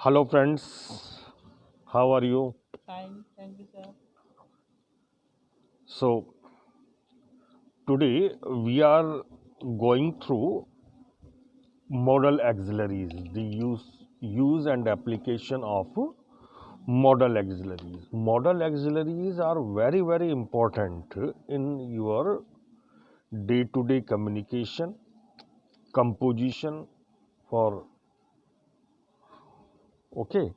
Hello, friends. How are you? Fine, thank you, sir. So, today we are going through modal auxiliaries, the use and application of modal auxiliaries. Modal auxiliaries are very important in your day-to-day communication, composition for okay, Okay,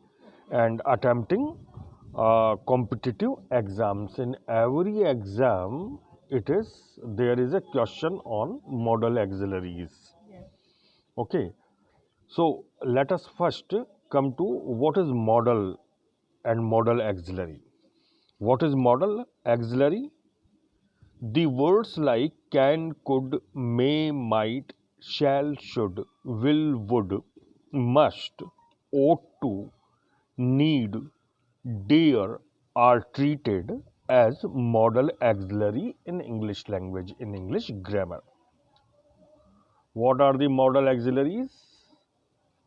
and attempting competitive exams. In every exam, there is a question on modal auxiliaries. yes. Okay, so let us first come to what is modal and modal auxiliary. What is modal auxiliary? The words like can, could, may, might, shall, should, will, would, must, ought to, need, dare are treated as modal auxiliary in English language, in English grammar. What are the modal auxiliaries?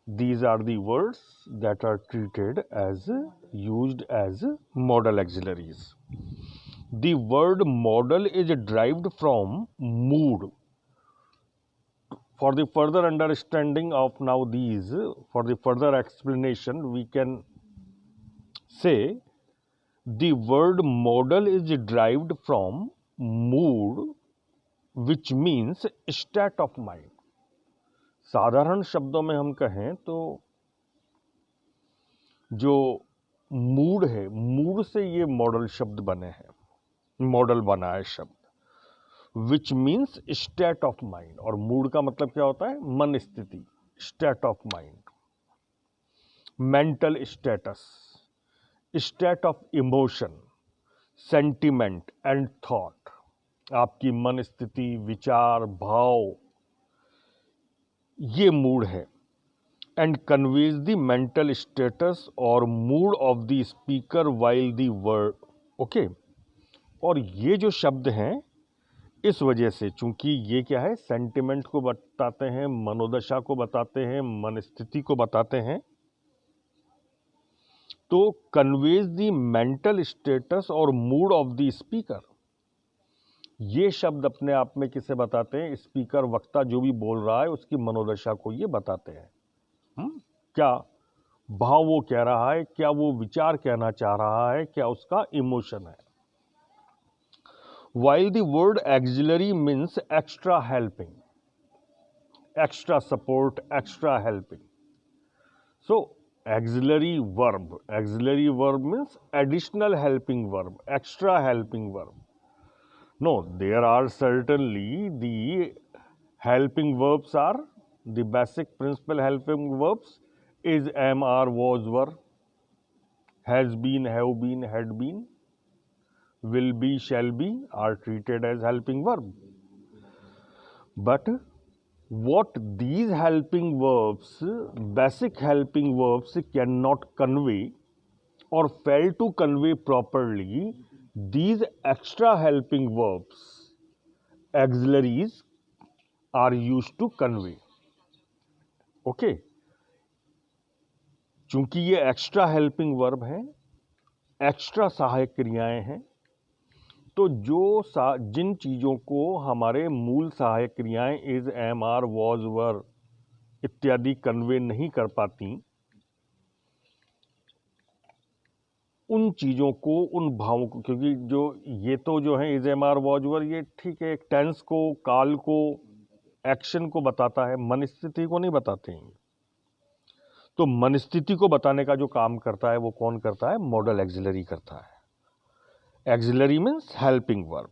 These are the words that are treated as used as modal auxiliaries. The word modal is derived from mood. For the further understanding of now these, for the further explanation, we can say the word modal is derived from mood, which means state of mind. साधारण शब्दों में हम कहें तो जो mood है, mood से ये मॉडल शब्द बने हैं, मॉडल बना है शब्द, which means state of mind. और मूड का मतलब क्या होता है? मन स्थिति, state of mind, mental status, state of emotion, sentiment and thought. आपकी मन स्थिति, विचार, भाव, ये मूड है। And conveys the mental status और mood of the speaker while the word. Okay, और ये जो शब्द हैं, इस वजह से, चूंकि ये क्या है, सेंटिमेंट को बताते हैं, मनोदशा को बताते हैं, मन स्थिति को बताते हैं, तो कन्वेज द मेंटल स्टेटस और मूड ऑफ द स्पीकर। ये शब्द अपने आप में किसे बताते हैं? स्पीकर, वक्ता जो भी बोल रहा है, उसकी मनोदशा को ये बताते हैं। क्या भाव वो कह रहा है, क्या वो विचार कहना चाह रहा है, क्या उसका इमोशन है। While the word auxiliary means extra helping, extra support, extra helping. So, auxiliary verb means additional helping verb, extra helping verb. No, there are certainly the helping verbs are the basic principal helping verbs is am, are, was, were, has been, have been, had been, will be, shall be are treated as helping verb. But what these helping verbs, basic helping verbs, cannot convey or fail to convey properly, these extra helping verbs, auxiliaries, are used to convey. Okay, चूंकि ये extra helping verb है, extra सहायक क्रियाएं हैं, तो जिन चीज़ों को हमारे मूल सहायक क्रियाएं इज, एम, आर, वॉज, वर इत्यादि कन्वे नहीं कर पाती, उन चीज़ों को, उन भावों को, क्योंकि जो ये तो जो है इज, एम, आर, वॉज, वर, ये ठीक है, एक टेंस को, काल को, एक्शन को बताता है, मन स्थिति को नहीं बताते हैं। तो मन स्थिति को बताने का जो काम करता है वो कौन करता है? मॉडल एक्सिलरी करता है। Axillary means helping verb.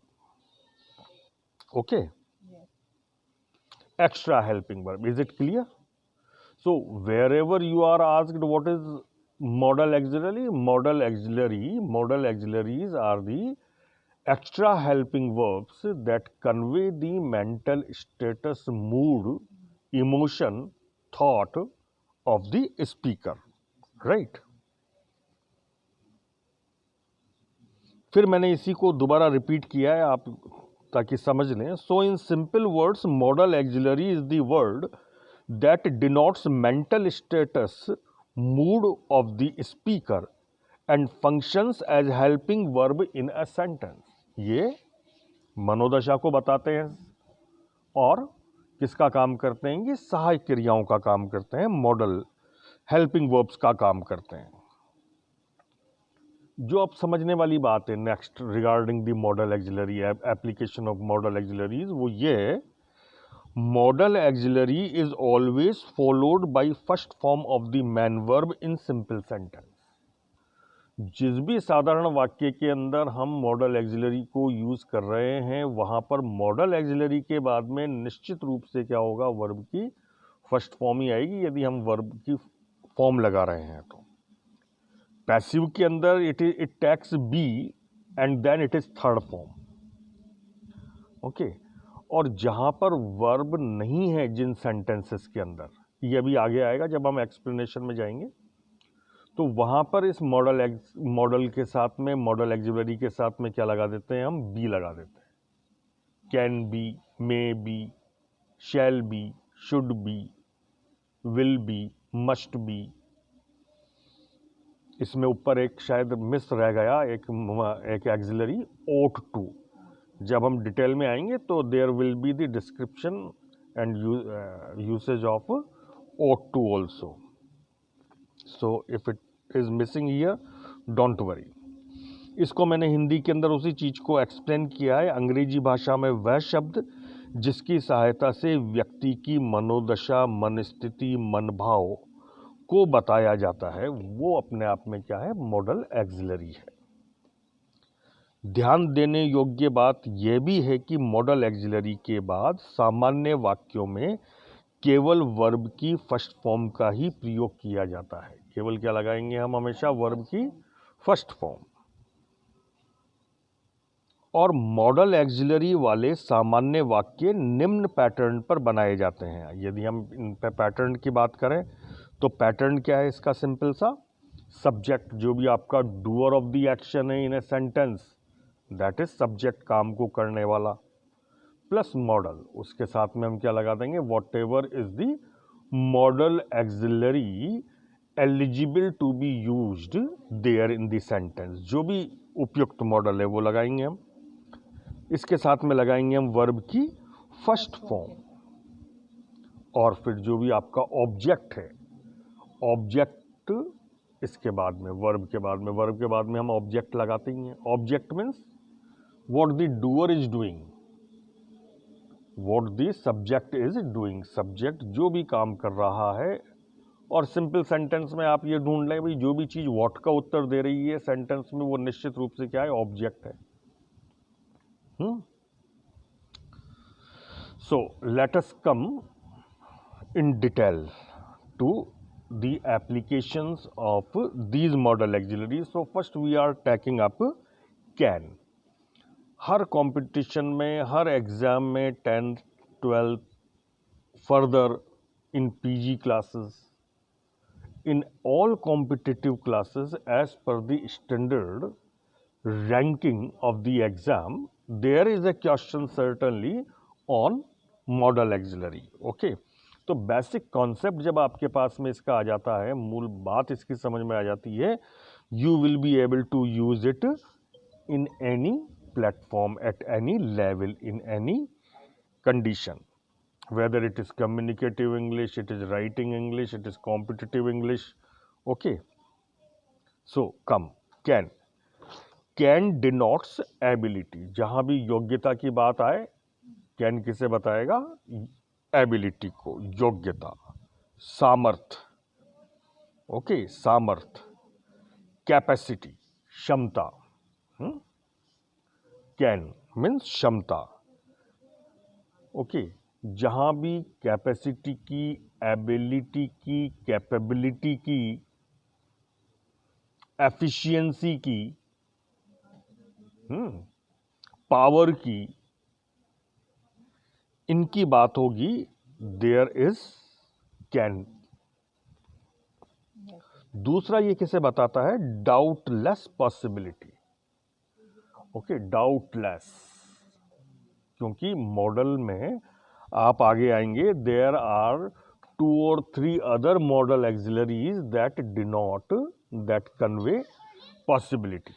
Okay, Yes. extra helping verb. Is it clear? So wherever you are asked what is modal auxiliary, modal auxiliaries are the extra helping verbs that convey the mental status, mood, emotion, thought of the speaker, right? फिर मैंने इसी को दोबारा repeat किया है आप ताकि समझ लें। So in simple words, modal auxiliary is the word that denotes mental status mood of the speaker and functions as helping verb in a sentence. ये मनोदशा को बताते हैं और किसका काम करते हैं? ये सहायक क्रियाओं का काम करते हैं, मॉडल हेल्पिंग वर्ब्स का काम करते हैं। जो अब समझने वाली बात है next regarding the modal axillary, application of model auxiliaries, वो ये है, model auxiliary is always followed by first form of the man verb in simple sentence. जिस भी साधारण वाक्य के अंदर हम मॉडल एक्सिलरी को यूज कर रहे हैं वहां पर मॉडल एक्सिलरी के बाद में निश्चित रूप से क्या होगा? वर्ब की फर्स्ट फॉर्म ही आएगी, यदि हम वर्ब की फॉर्म लगा रहे हैं तो। पैसिव के अंदर it takes be and then it is third form. Okay, और जहां पर वर्ब नहीं है जिन सेंटेंसेस के अंदर, ये अभी आगे आएगा जब हम एक्सप्लेनेशन में जाएंगे, तो वहां पर इस मॉडल के साथ में, मॉडल एक्सिलरी के साथ में क्या लगा देते हैं? हम बी लगा देते हैं। Can be, may be, shall be, should be, will be, must be. इसमें ऊपर एक शायद मिस रह गया, एक एक्सिलरी, ought टू। जब हम डिटेल में आएंगे तो there will be the description and usage of ought to also. So if it is missing here, don't worry. इसको मैंने हिंदी के अंदर उसी चीज को एक्सप्लेन किया है। अंग्रेजी भाषा में वह शब्द जिसकी सहायता से व्यक्ति की मनोदशा, मन स्थिति, मन भाव को बताया जाता है, वो अपने आप में क्या है? मॉडल एक्सिलरी है। ध्यान देने योग्य बात यह भी है कि मॉडल एक्सिलरी के बाद सामान्य वाक्यों में केवल वर्ब की फर्स्ट फॉर्म का ही प्रयोग किया जाता है। केवल क्या लगाएंगे हम? हमेशा वर्ब की फर्स्ट फॉर्म। और मॉडल एक्सिलरी वाले सामान्य वाक्य निम्न पैटर्न पर बनाए जाते हैं। यदि हम इन पे पैटर्न की बात करें तो पैटर्न क्या है इसका? सिंपल सा, सब्जेक्ट जो भी आपका डूअर ऑफ द एक्शन है in a sentence, that is subject, काम को करने वाला, प्लस मॉडल। उसके साथ में हम क्या लगा देंगे? Whatever is the modal auxiliary eligible to be used there in the sentence. जो भी उपयुक्त मॉडल है वो लगाएंगे हम। इसके साथ में लगाएंगे हम वर्ब की फर्स्ट फॉर्म, और फिर जो भी आपका ऑब्जेक्ट है, ऑब्जेक्ट इसके बाद में, वर्ब के बाद में, वर्ब के बाद में हम ऑब्जेक्ट लगाते ही हैं। Object means what the doer is doing, what the subject is doing. Subject जो भी काम कर रहा है। और सिंपल सेंटेंस में आप ये ढूंढ लें भाई, जो भी चीज व्हाट का उत्तर दे रही है सेंटेंस में, वो निश्चित रूप से क्या है? ऑब्जेक्ट है। So let us come in detail to the applications of these model auxiliaries. So first we are taking up can. Her competition में, हर एग्जाम में, 10th 12th, further in PG classes, in all competitive classes as per the standard ranking of the exam, there is a question certainly on model axillary. Okay, तो basic concept जब आपके पास में इसका आ जाता है, मूल बात इसकी समझ में आ जाती है, you will be able to use it in any platform, at any level, in any condition, whether it is communicative English, it is writing English, it is competitive English. Okay, so come, can denotes ability। जहां भी योग्यता की बात आए, can किसे बताएगा? Ability को, योग्यता, सामर्थ। ओके, सामर्थ, कैपेसिटी, क्षमता। कैन मीन्स क्षमता। ओके, जहां भी कैपेसिटी की, एबिलिटी की, कैपेबिलिटी की, एफिशिएंसी की, पावर की, इनकी बात होगी, देयर इज कैन। दूसरा ये किसे बताता है? Doubtless possibility. ओके, डाउटलेस, क्योंकि मॉडल में आप आगे आएंगे, there are 2 or 3 other modal auxiliaries that denote, that convey possibility.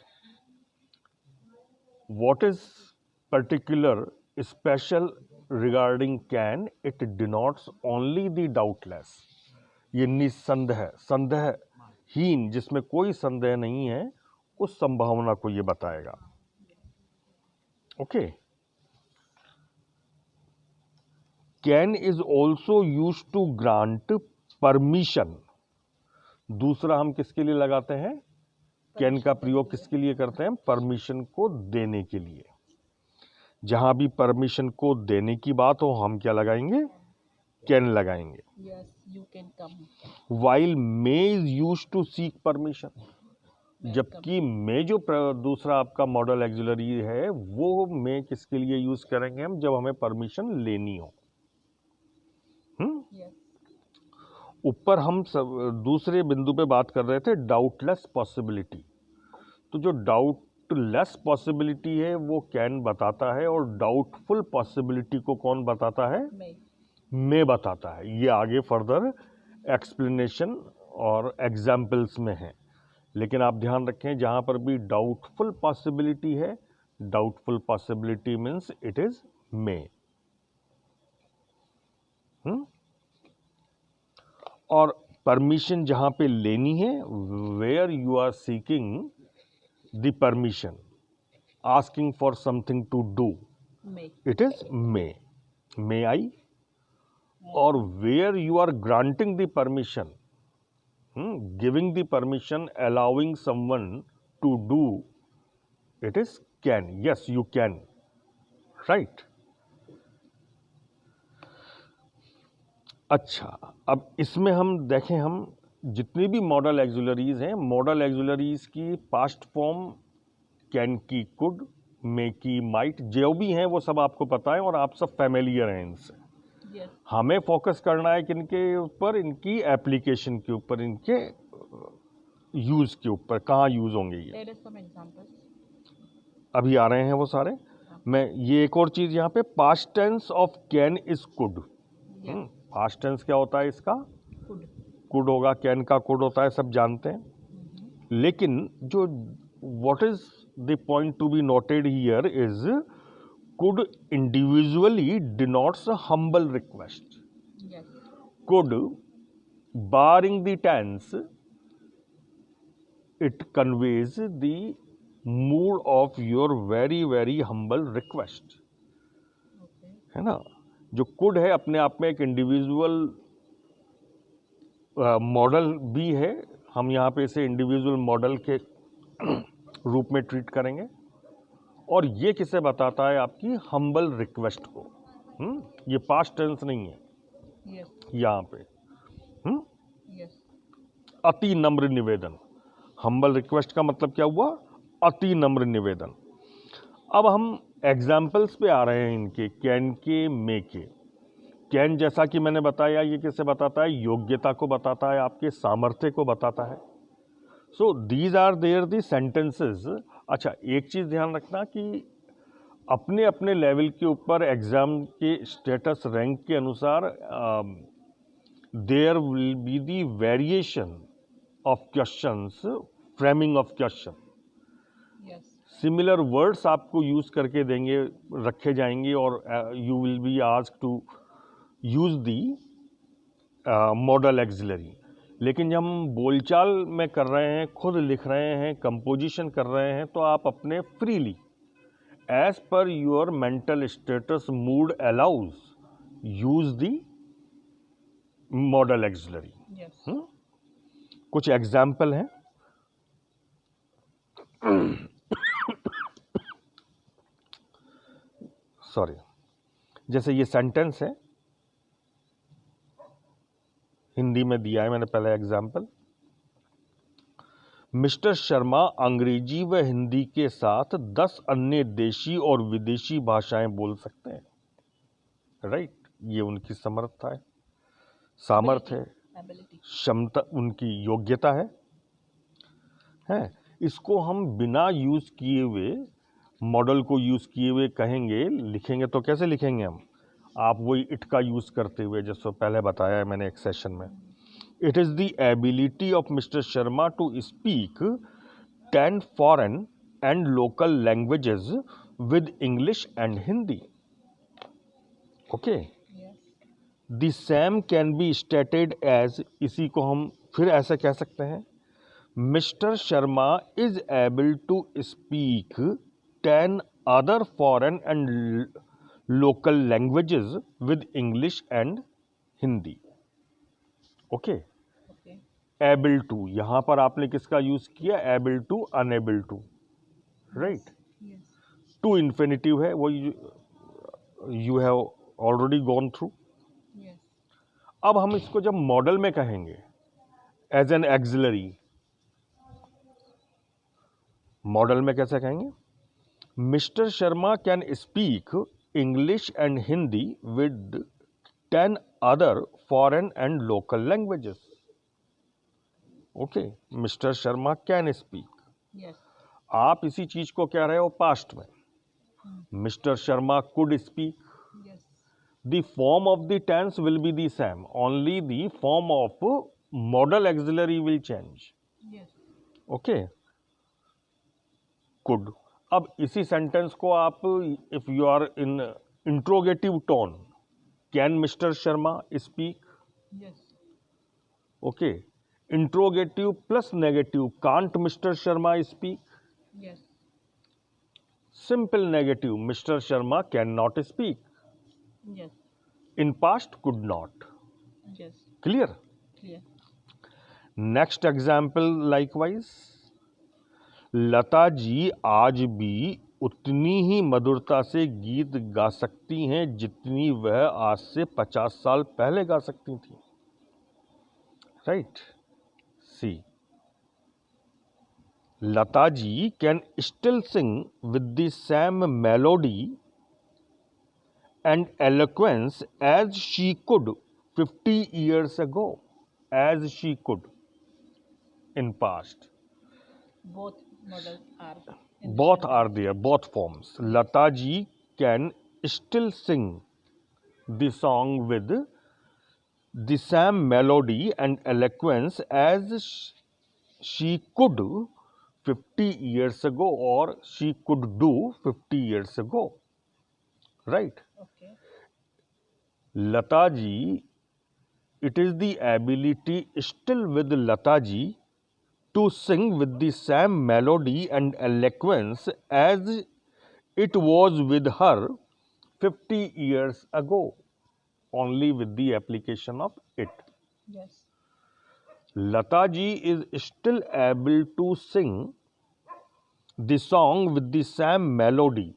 What is particular special regarding can? It denotes only the doubtless. ये निसंदेह, संदेहहीन, जिसमें कोई संदेह नहीं है, उस संभावना को ये बताएगा. Okay. Can is also use to grant permission. दूसरा हम किसके लिए लगाते हैं? कैन का प्रयोग किसके लिए करते हैं? परमिशन को देने के लिए. जहां भी परमिशन को देने की बात हो हम क्या लगाएंगे? कैन लगाएंगे. Yes, you can come. While may is use to seek permission. जबकि मे जो दूसरा आपका मॉडल एक्सिलरी है वो मे किसके लिए यूज करेंगे हम? जब हमें परमिशन लेनी हो. Yes. ऊपर हम दूसरे बिंदु पे बात कर रहे थे डाउटलेस पॉसिबिलिटी. तो जो डाउटलेस पॉसिबिलिटी है वो कैन बताता है, और डाउटफुल पॉसिबिलिटी को कौन बताता है? मे बताता है. ये आगे फर्दर एक्सप्लेनेशन और एग्जाम्पल्स में है. लेकिन आप ध्यान रखें जहां पर भी डाउटफुल पॉसिबिलिटी है, doubtful possibility means it is may. और परमिशन जहां पे लेनी है, where you are seeking the permission, asking for something to do, it is may I. और where you are granting the permission, giving the permission, allowing someone to do, it is can. Yes, you can. Right. अच्छा, अब इसमें हम देखें, हम जितनी भी model auxiliaries हैं, मॉडल एक्सिलरीज की पास्ट फॉर्म कैन की, कुड, मे की, माइट, जो भी हैं वो सब आपको पता है और आप सब फैमिलियर हैं इनसे. Yes. हमें फोकस करना है किनके ऊपर? इनकी एप्लीकेशन के ऊपर, इनके यूज के ऊपर, कहाँ यूज होंगे ये. There is some examples. अभी आ रहे हैं वो सारे. मैं ये एक और चीज यहाँ पे, past tense of can is could. Yes. Past tense क्या होता है इसका? Could. कुड होगा, कैन का कुड होता है, सब जानते हैं. लेकिन जो what is the point to be noted here is could individually denotes a humble request. Yes. Could, barring the tense, it conveys the mood of your very very humble request. Okay. है ना. जो could है अपने आप में एक individual model भी है. हम यहाँ पे इसे इंडिविजुअल मॉडल के रूप में ट्रीट करेंगे. और ये किसे बताता है? आपकी हम्बल रिक्वेस्ट को. ये पास्ट टेंस नहीं है. Yes. यहाँ पे Yes. अति नम्र निवेदन. हम्बल रिक्वेस्ट का मतलब क्या हुआ? अति नम्र निवेदन. अब हम एग्जाम्पल्स पे आ रहे हैं इनके, कैन के, मे के. कैन जैसा कि मैंने बताया, ये किसे बताता है? योग्यता को बताता है, आपके सामर्थ्य को बताता है. So these are there the sentences. अच्छा, एक चीज ध्यान रखना कि अपने अपने लेवल के ऊपर एग्जाम के स्टेटस रैंक के अनुसार there will be the variation of questions, framing of question. Yes. Similar words आपको यूज करके देंगे, रखे जाएंगे, और you will be asked to use the modal auxiliary. लेकिन जब हम बोलचाल में कर रहे हैं, खुद लिख रहे हैं, कंपोजिशन कर रहे हैं, तो आप अपने freely as per your mental status, mood allows, use the modal auxiliary. Yes. कुछ एग्जाम्पल हैं. सॉरी, जैसे ये सेंटेंस है, हिंदी में दिया है मैंने पहले एग्जाम्पल. मिस्टर शर्मा अंग्रेजी व हिंदी के साथ 10 अन्य देशी और विदेशी भाषाएं बोल सकते हैं. राइट. ये उनकी समर्थता है, सामर्थ्य है, Ability. क्षमता, उनकी योग्यता है. इसको हम बिना यूज किए हुए, मॉडल को यूज किए हुए कहेंगे, लिखेंगे तो कैसे लिखेंगे हम? आप वही इट का यूज़ करते हुए, जैसे पहले बताया है मैंने एक सेशन में, it is the ability of Mr Sharma to speak 10 foreign and local languages with English and Hindi. Okay, Yes. The same can be stated as, इसी को हम फिर ऐसे कह सकते हैं, Mr Sharma is able to speak 10 other foreign and local languages with English and Hindi. Okay, Okay. Able to, यहां पर आपने किसका यूज किया? Able to, unable to, right. Yes. To infinitive है, वो you have already gone through. Yes. अब हम इसको जब मॉडल में कहेंगे एज एन एक्सिलरी, मॉडल में कैसे कहेंगे? Mister Sharma can speak English and Hindi with 10 other foreign and local languages. Okay, mister Sharma can speak. Yes. आप इसी चीज को कह रहे हो पास्ट में. Mister Sharma could speak. Yes. The form of the tense will be the same, only the form of modal auxiliary will change. Yes. Okay, could. अब इसी सेंटेंस को आप, if you are in interrogative tone, can Mr. Sharma speak? Yes. Okay, interrogative plus negative, can't Mr. Sharma speak? Yes. Simple negative, Mr. Sharma cannot speak. Yes. In past, could not. Yes. Clear? Clear. Next example likewise, Lata ji आज भी उतनी ही मधुरता से गीत गा सकती हैं जितनी वह आज से 50 साल पहले गा सकती थी. Right. See, Lata ji can still sing with the same melody and eloquence as she could 50 years ago, as she could in past. Both models are. in the Both sentence. are there, both forms. Lata ji can still sing the song with the same melody and eloquence as she could 50 years ago, or she could do 50 years ago. Right? Okay. Lata ji, it is the ability still with Lata ji to sing with the same melody and eloquence as it was with her 50 years ago, only with the application of it. Yes. Lata ji is still able to sing the song with the same melody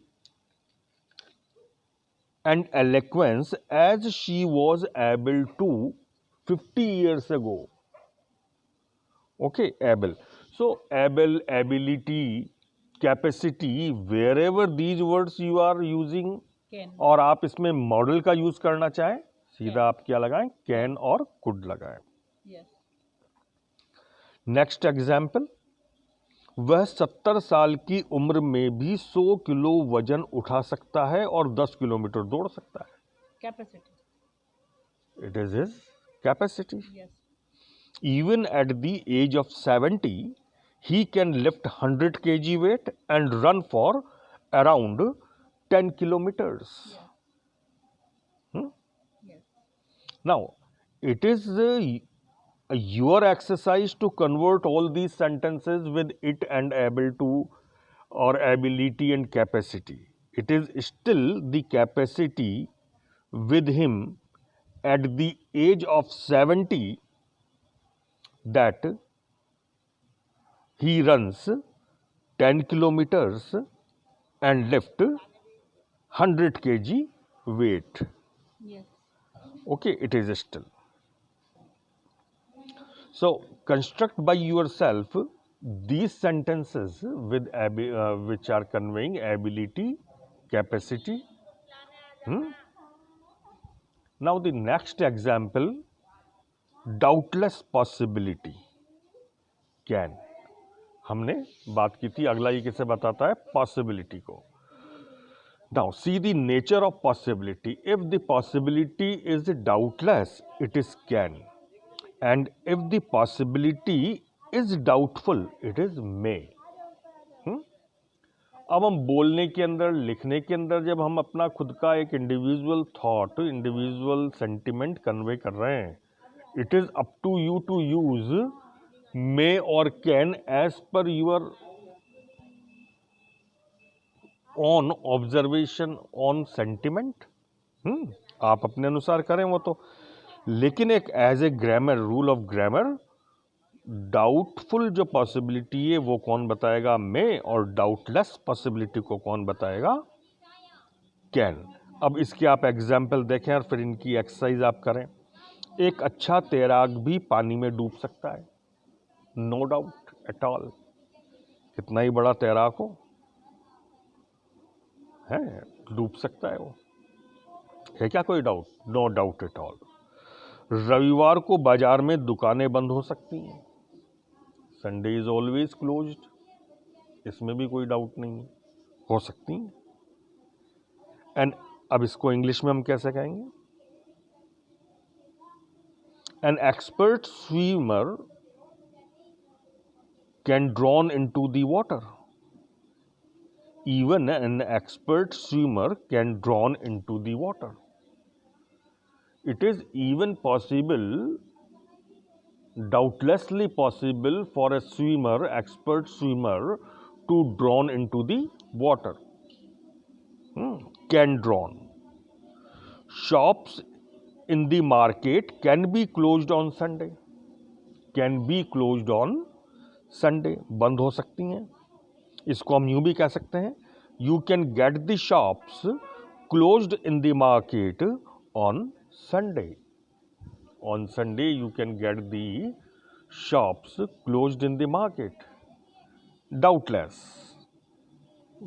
and eloquence as she was able to 50 years ago. Okay, able. So, able, ability, capacity, wherever these words you are using, Can. और आप इसमें model का use करना चाहें, सीधा आप क्या लगाएं? कैन और कुड लगाएं. Yes. नेक्स्ट एग्जाम्पल, वह 70 साल की उम्र में भी 100 किलो वजन उठा सकता है और 10 किलोमीटर दौड़ सकता है. Capacity. It is his capacity. Yes. Even at the age of 70, he can lift 100 kg weight and run for around 10 kilometers. Yeah. Yes. Now, it is your exercise to convert all these sentences with it and able to, or ability and capacity. It is still the capacity with him at the age of 70 that he runs 10 kilometers and lift 100 kg weight. Yes. Okay, it is still. So, construct by yourself these sentences with which are conveying ability, capacity. Now, the next example, doubtless possibility, can. हमने बात की थी, अगला ये किसे बताता है? Possibility को. Now, see the nature of possibility. If the possibility is doubtless, it is can. And if the possibility is doubtful, it is may. अब हम बोलने के अंदर, लिखने के अंदर जब हम अपना खुद का एक individual thought, individual sentiment convey कर रहे हैं, it is up to you to use may और can as per your own observation on sentiment. आप अपने अनुसार करें वो तो. लेकिन एक as a grammar, rule of grammar, doubtful जो पॉसिबिलिटी है वो कौन बताएगा? मे. और डाउटलेस पॉसिबिलिटी को कौन बताएगा? कैन. अब इसके आप एग्जाम्पल देखें और फिर इनकी एक्सरसाइज आप करें. एक अच्छा तैराक भी पानी में डूब सकता है, नो डाउट एट ऑल. कितना ही बड़ा तैराक हो, है, डूब सकता है वो. है क्या कोई doubt? No doubt at all. रविवार को बाजार में दुकानें बंद हो सकती हैं, संडे इज ऑलवेज क्लोज्ड. इसमें भी कोई डाउट नहीं है, हो सकती हैं. एंड अब इसको इंग्लिश में हम कैसे कहेंगे? An expert swimmer can drawn into the water. Even an expert swimmer can drown into the water. It is even possible, doubtlessly possible, for a swimmer, expert swimmer, to drown into the water. Can drown. Shops in the market can be closed on Sunday. Can be closed on Sunday. बंद हो सकती हैं. इसको हम यूं भी कह सकते हैं, you can get the shops closed in the market on Sunday. On Sunday you can get the shops closed in the market. Doubtless,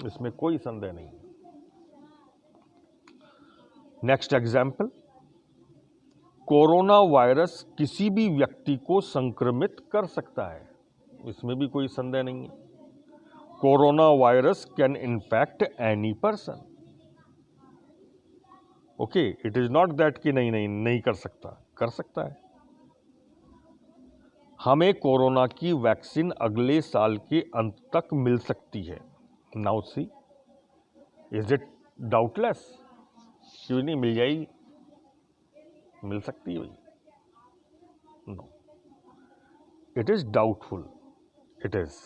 इसमें कोई संदेह नहीं. Next example. कोरोना वायरस किसी भी व्यक्ति को संक्रमित कर सकता है. इसमें भी कोई संदेह नहीं है. Corona virus can infect any person. Okay, it is not that कि नहीं कर सकता, कर सकता है. हमें कोरोना की वैक्सीन अगले साल के अंत तक मिल सकती है. Now see, is it doubtless? क्यों नहीं मिल जाएगी? मिल सकती है भाई. No, it is doubtful. It is.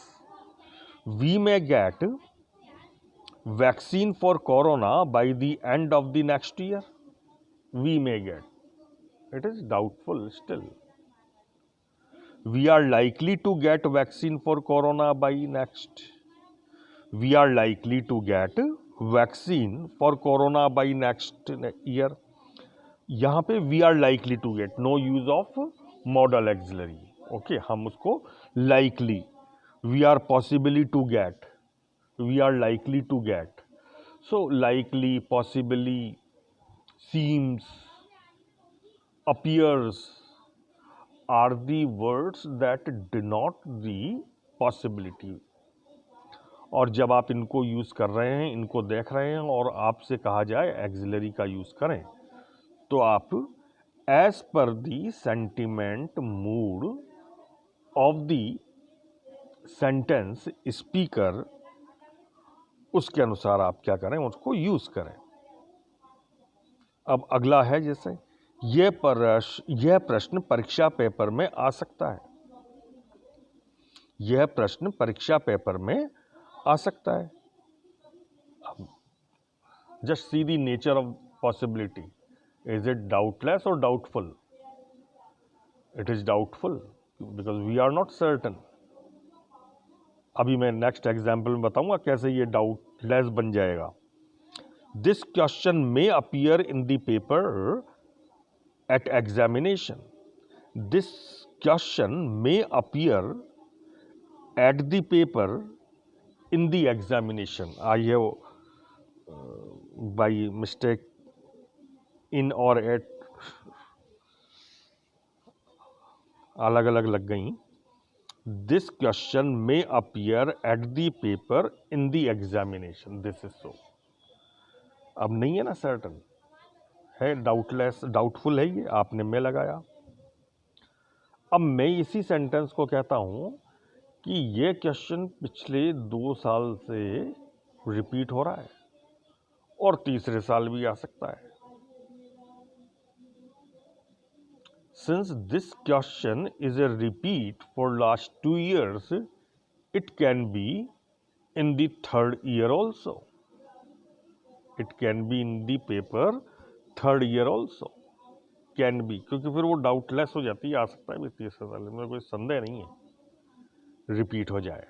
We may get vaccine for corona by the end of the next year. We may get. It is doubtful still. We are likely to get vaccine for corona by next. We are likely to get vaccine for corona by next year. यहाँ पे we are likely to get, no use of modal auxiliary. Okay, हम उसको likely, we are possibly to get, we are likely to get. So likely, possibly, seems, appears are the words that denote the possibility. और जब आप इनको use कर रहे हैं, इनको देख रहे हैं और आपसे कहा जाए एक्सिलरी का यूज करें, तो आप as per the sentiment mood of the sentence speaker, उसके अनुसार आप क्या करें, उसको यूज करें. अब अगला है, जैसे यह प्रश्न परीक्षा पेपर में आ सकता है. यह प्रश्न परीक्षा पेपर में आ सकता है. अब just see the nature of possibility. Is it doubtless और doubtful? It is doubtful because we are not certain. अभी मैं नेक्स्ट एग्जाम्पल में बताऊंगा कैसे ये डाउटलेस बन जाएगा. This question may appear in the paper at examination. This question may appear at the paper in the examination. I have by mistake in और at अलग अलग लग गई. This question may appear at the paper in the examination. This is so. अब नहीं है ना certain, है डाउटलेस, डाउटफुल है ये, आपने मैं लगाया। अब मैं इसी सेंटेंस को कहता हूं कि ये क्वेश्चन पिछले 2 साल से रिपीट हो रहा है और तीसरे साल भी आ सकता है। Since this question is a repeat for last 2 years, it can be in the 3rd year also. It can be in the paper 3rd year also. Can be, क्योंकि फिर वो डाउटलेस हो जाती है, आ सकता है भी तीसरे साल में, कोई संदेह नहीं है रिपीट हो जाए।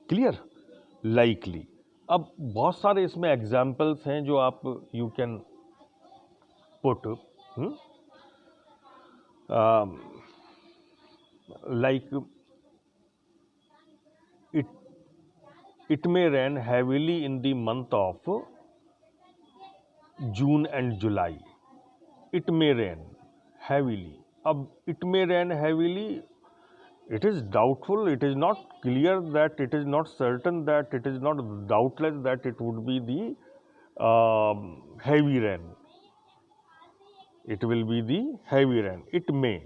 क्लियर? लाइकली। अब बहुत सारे इसमें एग्जाम्पल्स हैं जो आप you can put, like it may rain heavily in the month of June and July. It may rain heavily. अब it may rain heavily, it is doubtful, it is not clear, that it is not certain, that it is not doubtless that it would be the heavy rain. It will be the heavy rain. It may,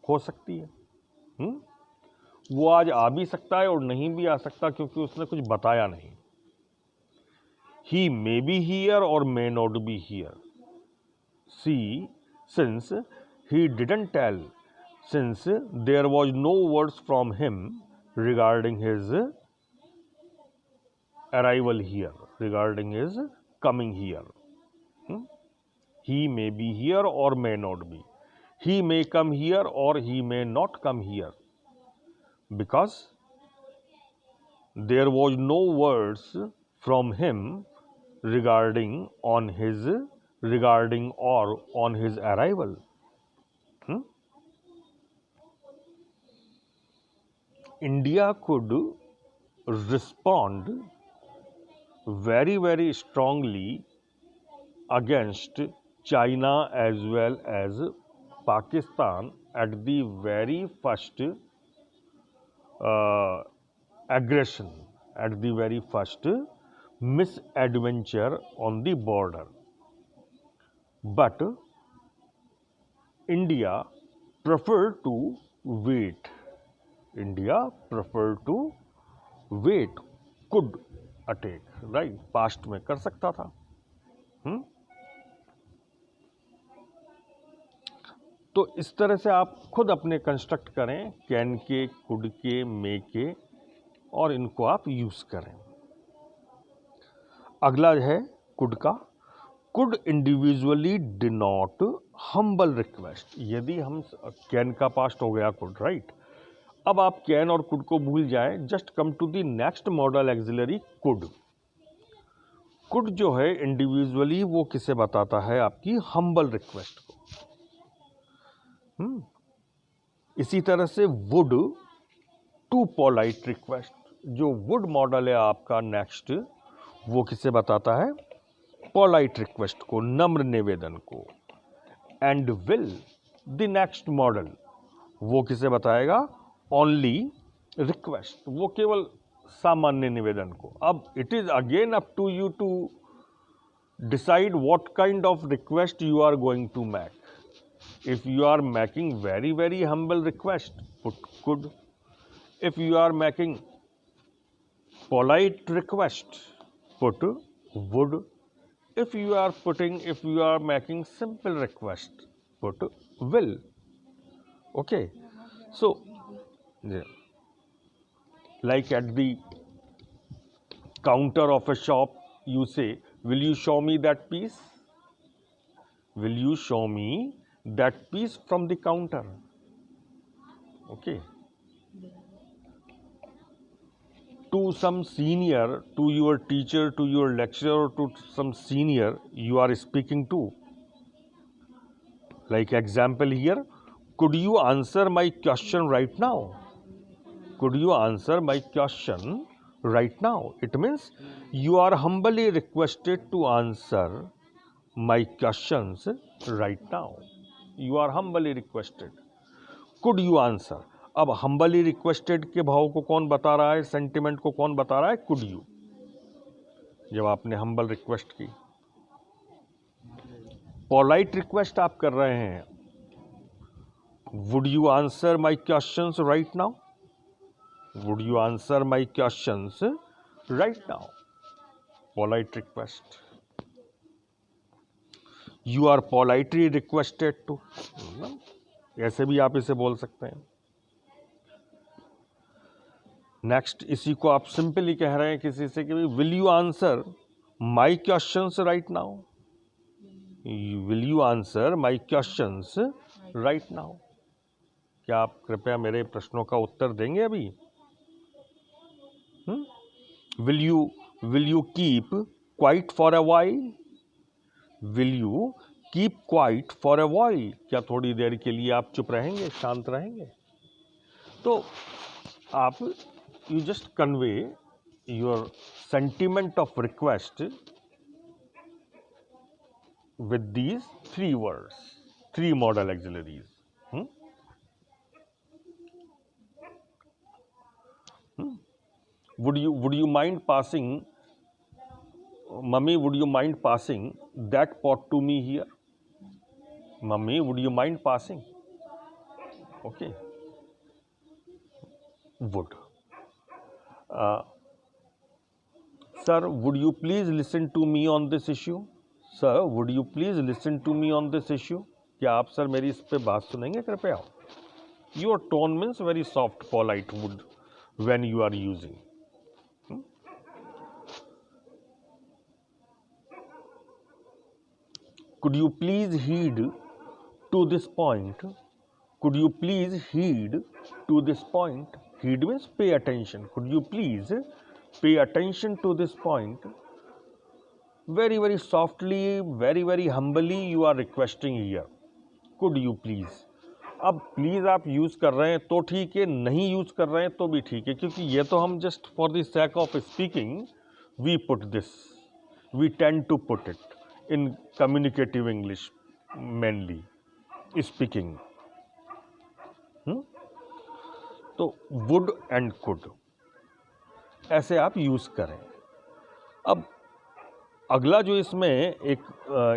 हो सकती है। वो आज आ भी सकता है और नहीं भी आ सकता, क्योंकि उसने कुछ बताया नहीं। He may be here or may not be here. See, since he didn't tell, since there was no words from him regarding his arrival here, regarding his coming here. He may be here or may not be. He may come here or he may not come here. Because there was no words from him regarding or on his arrival. India could respond very, very strongly against China as well as Pakistan at the very first aggression, at the very first misadventure on the border. But India preferred to wait. India preferred to wait. Could attack, right? Past में कर सकता था। तो इस तरह से आप खुद अपने कंस्ट्रक्ट करें, कैन के, कुड के, मे के, और इनको आप यूज करें। अगला है कुड का। Could individually denote humble request. यदि हम कैन का पास्ट हो गया कुड, राइट। अब आप कैन और कुड को भूल जाएं, just come to the next modal auxiliary could. Could जो है इंडिविजुअली वो किसे बताता है? आपकी हम्बल रिक्वेस्ट को। इसी तरह से वुड टू पोलाइट रिक्वेस्ट। जो वुड मॉडल है आपका नेक्स्ट, वो किसे बताता है? पोलाइट रिक्वेस्ट को, नम्र निवेदन को। And will the next model, वो किसे बताएगा? ओनली रिक्वेस्ट, वो केवल सामान्य निवेदन को। अब it is again up to you to decide what kind of request you are going to make. If you are making very, very humble request, put could. If you are making polite request, put would. If you are making simple request, put will. Okay. So, yeah. Like at the counter of a shop, you say, will you show me that piece? Will you show me that piece from the counter? Okay. To some senior, to your teacher, to your lecturer, to some senior you are speaking to. Like example here, could you answer my question right now? Could you answer my question right now? It means you are humbly requested to answer my questions right now. You are humbly requested. Could you answer? अब humbly requested के भाव को कौन बता रहा है, sentiment को कौन बता रहा है, कुड यू, जब आपने हम्बल रिक्वेस्ट की। पोलाइट रिक्वेस्ट आप कर रहे हैं, would you answer my questions right now, would you answer my questions right now, polite request. You are politely requested to, ऐसे भी आप इसे बोल सकते हैं। नेक्स्ट, इसी को आप सिंपली कह रहे हैं किसी से कि will you answer my questions right now, will you answer my questions right now, क्या आप कृपया मेरे प्रश्नों का उत्तर देंगे अभी। Will you keep quiet for a while, will you keep quiet for a while, क्या थोड़ी देर के लिए आप चुप रहेंगे, शांत रहेंगे। तो आप you just convey your sentiment of request with these three words, three modal auxiliaries. Would you mind passing, mummy, would you mind passing that pot to me here, mummy, would you mind passing, okay, would. Sir, would you please listen to me on this issue? Sir, would you please listen to me on this issue? क्या आप sir मेरी इस पे बात सुनेंगे कृपया। Your tone means very soft, polite would when you are using. Could you please heed to this point? Could you please heed to this point? Heed means pay attention. Could you please pay attention to this point? Very, very softly, very, very humbly you are requesting here. Could you please? अब please आप use कर रहे हैं तो ठीक है, नहीं use कर रहे हैं तो भी ठीक है, क्योंकि ये तो हम just for the sake of speaking we put this, we tend to put it in communicative English mainly speaking. तो वुड एंड कुड ऐसे आप यूज़ करें। अब अगला जो इसमें एक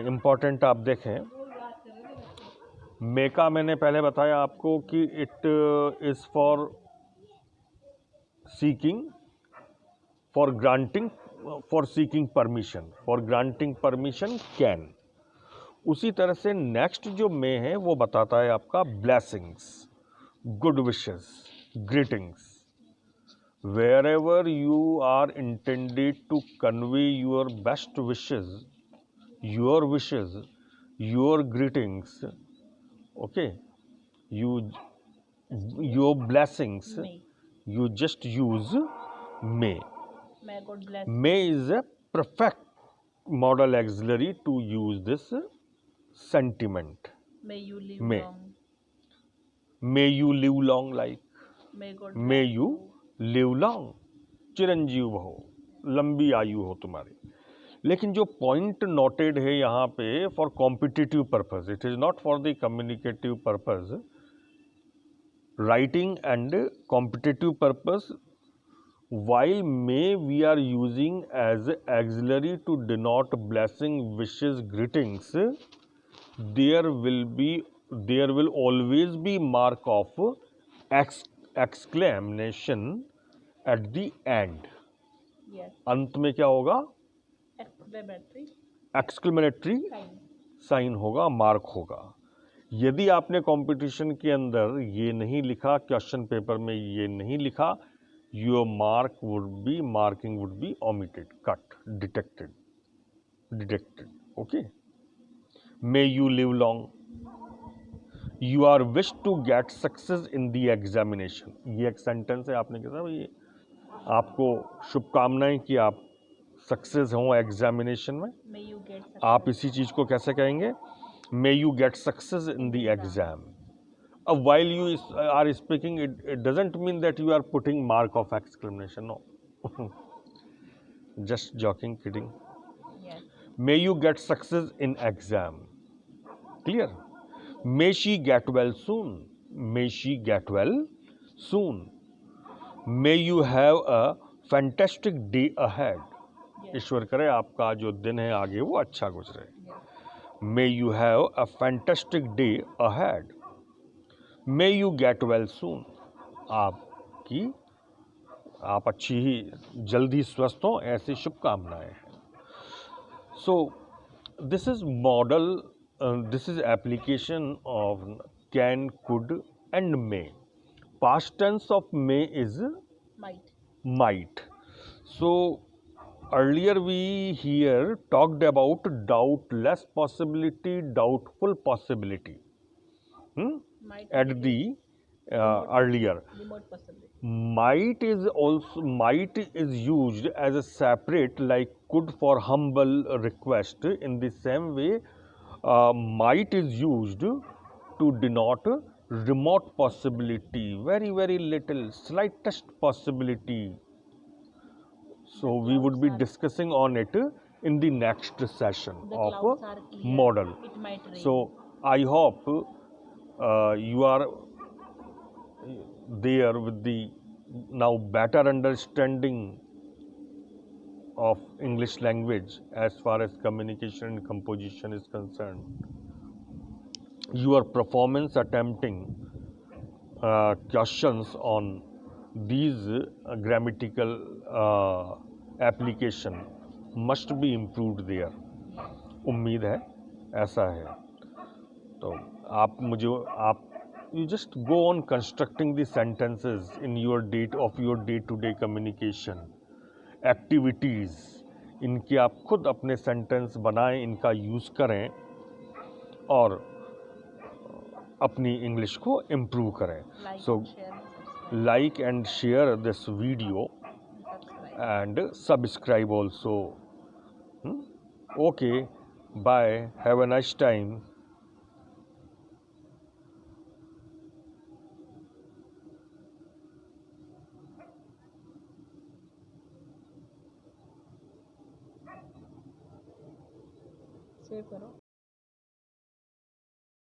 इम्पॉर्टेंट आप देखें, मे का मैंने पहले बताया आपको कि it is for seeking, for granting, for seeking permission, for granting permission can. उसी तरह से नेक्स्ट जो मे है वो बताता है आपका blessings, good wishes, greetings. wherever you are intended to convey your best wishes, your greetings, okay, your blessings, May. you just use may. May God bless. May is a perfect modal auxiliary to use this sentiment. May you live May. long. May you live long, like May God may bless you live long, चिरंजीव हो, लंबी आयु हो तुम्हारी। लेकिन जो point noted है यहाँ पे, for competitive purpose, it is not for the communicative purpose, writing and competitive purpose, while may we are using as auxiliary to denote blessing, wishes, greetings, there will always be mark of exclamation at the end. Yes. अंत में क्या होगा, Exclamatory exclamatory sign. Sign होगा, mark होगा। यदि आपने competition के अंदर ये नहीं लिखा, क्वेश्चन पेपर में ये नहीं लिखा, your marking would be omitted, cut, detected, okay. May you live long, you are wish to get success in the examination. ये एक सेंटेंस है, आपने कहा भाई आपको शुभकामनाएं कि आप सक्सेस हों एग्जामिनेशन में। May you get success. आप इसी चीज़ को कैसे कहेंगे, may you get success in the exam. अब while you are speaking, it doesn't mean that you are putting mark of exclamation, no, just joking, kidding. Yes. May you get success in exam, clear. May she get well soon. May she get well soon. May you have a fantastic day ahead. Yes. ईश्वर करे आपका जो दिन है आगे वो अच्छा गुजरे. Yes. May you have a fantastic day ahead. May you get well soon. आप अच्छी ही जल्दी स्वस्थ हों, ऐसी शुभकामनाएं हैं. So this is model, this is application of can, could and may. Past tense of may is might. So earlier we here talked about doubtless possibility, doubtful possibility. Might At the earlier. remote possibility. Might is used as a separate, like could for humble request. In the same way, might is used to denote remote possibility, very very little, slightest possibility. So we would be discussing on it in the next session The of clouds are clear. model. It might rain. So I hope you are there with the now better understanding of English language as far as communication and composition is concerned. Your performance attempting questions on these grammatical application must be improved there. उम्मीद है ऐसा है. तो आप you just go on constructing the sentences in your day-to-day communication activities. इनके आप खुद अपने सेंटेंस बनाएं, इनका यूज़ करें और अपनी इंग्लिश को इम्प्रूव करें. So like and share this video and subscribe also. Okay, bye, have a nice time. Save करो.